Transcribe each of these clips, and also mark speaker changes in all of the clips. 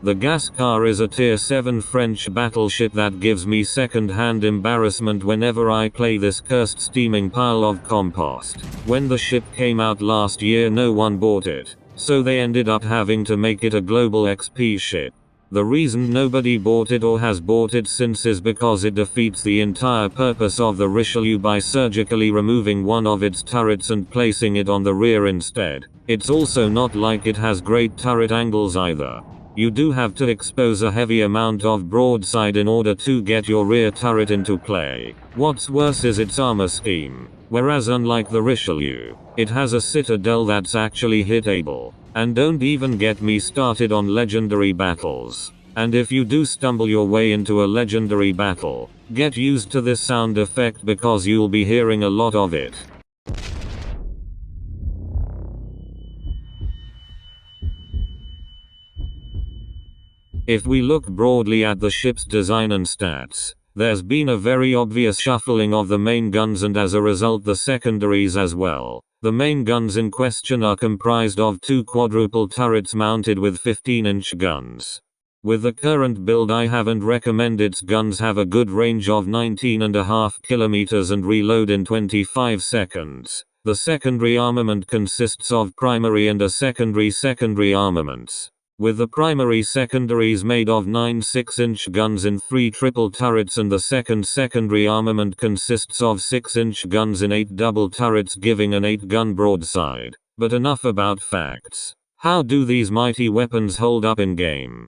Speaker 1: The Gascogne is a tier 7 French battleship that gives me second-hand embarrassment whenever I play this cursed steaming pile of compost. When the ship came out last year no one bought it, so they ended up having to make it a global XP ship. The reason nobody bought it or has bought it since is because it defeats the entire purpose of the Richelieu by surgically removing one of its turrets and placing it on the rear instead. It's also not like it has great turret angles either. You do have to expose a heavy amount of broadside in order to get your rear turret into play. What's worse is its armor scheme. Whereas unlike the Richelieu, it has a Citadel that's actually hitable. And don't even get me started on legendary battles. And if you do stumble your way into a legendary battle, get used to this sound effect because you'll be hearing a lot of it. If we look broadly at the ship's design and stats, there's been a very obvious shuffling of the main guns and as a result the secondaries as well. The main guns in question are comprised of 2 quadruple turrets mounted with 15-inch guns. With the current build I haven't recommend its guns have a good range of 19.5 kilometers and reload in 25 seconds. The secondary armament consists of primary and a secondary armaments. With the primary secondaries made of 9 6-inch guns in 3 triple turrets and the secondary armament consists of 6-inch guns in 8 double turrets giving an 8-gun broadside. But enough about facts. How do these mighty weapons hold up in game?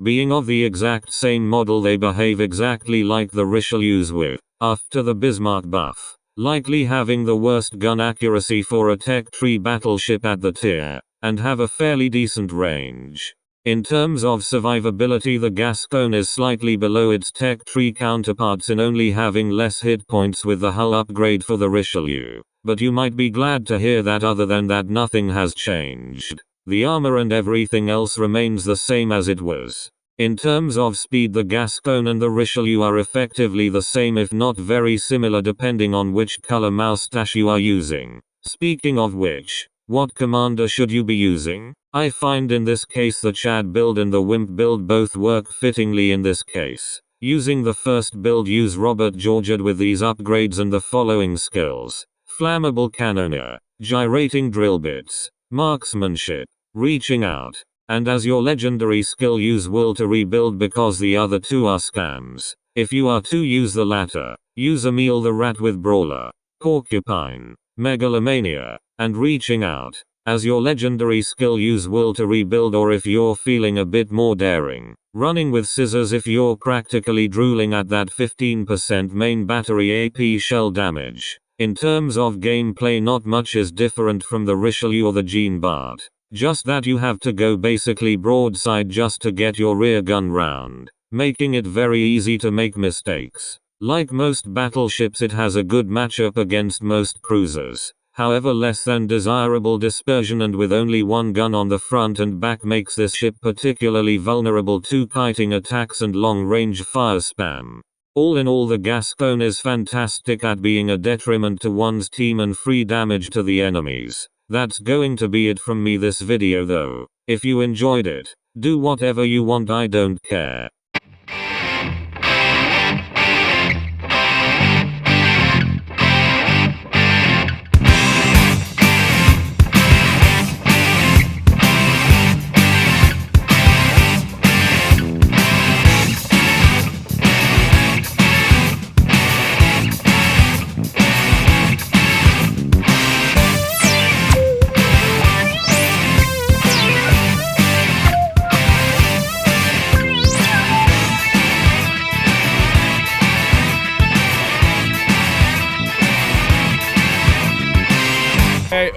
Speaker 1: Being of the exact same model they behave exactly like the Richelieus with, after the Bismarck buff, likely having the worst gun accuracy for a tech tree battleship at the tier, and have a fairly decent range. In terms of survivability the Gascogne is slightly below its tech tree counterparts in only having less hit points with the hull upgrade for the Richelieu, but you might be glad to hear that other than that nothing has changed. The armor and everything else remains the same as it was. In terms of speed the Gascogne and the Richelieu are effectively the same if not very similar depending on which color moustache you are using. Speaking of which, what commander should you be using? I find in this case the Chad build and the Whimp build both work fittingly in this case. Using the first build use Robert Jaujard with these upgrades and the following skills: flammable cannonier, gyrating drillbits, marksmanship, reaching out, and as your legendary skill use will to rebuild because the other two are scams. If you are to use the latter, use Emile the Rat with Brawler, porcupine, Megalomania, and reaching out, as your legendary skill use will to rebuild, or if you're feeling a bit more daring, running with scissors if you're practically drooling at that 15% main battery A.P Shell damage. In terms of gameplay not much is different from the Richelieu or the Jean Bart. Just that you have to go basically broadside just to get your rear gun round, making it very easy to make mistakes. Like most battleships it has a good matchup against most cruisers, however less than desirable dispersion and with only one gun on the front and back makes this ship particularly vulnerable to kiting attacks and long-range fire spam. All in all the Gascogne is fantastic at being a detriment to one's team and free damage to the enemies. That's going to be it from me this video though. If you enjoyed it, do whatever you want, I don't care.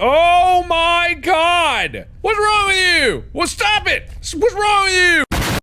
Speaker 2: Oh my god! What's wrong with you? Well, stop it! What's wrong with you?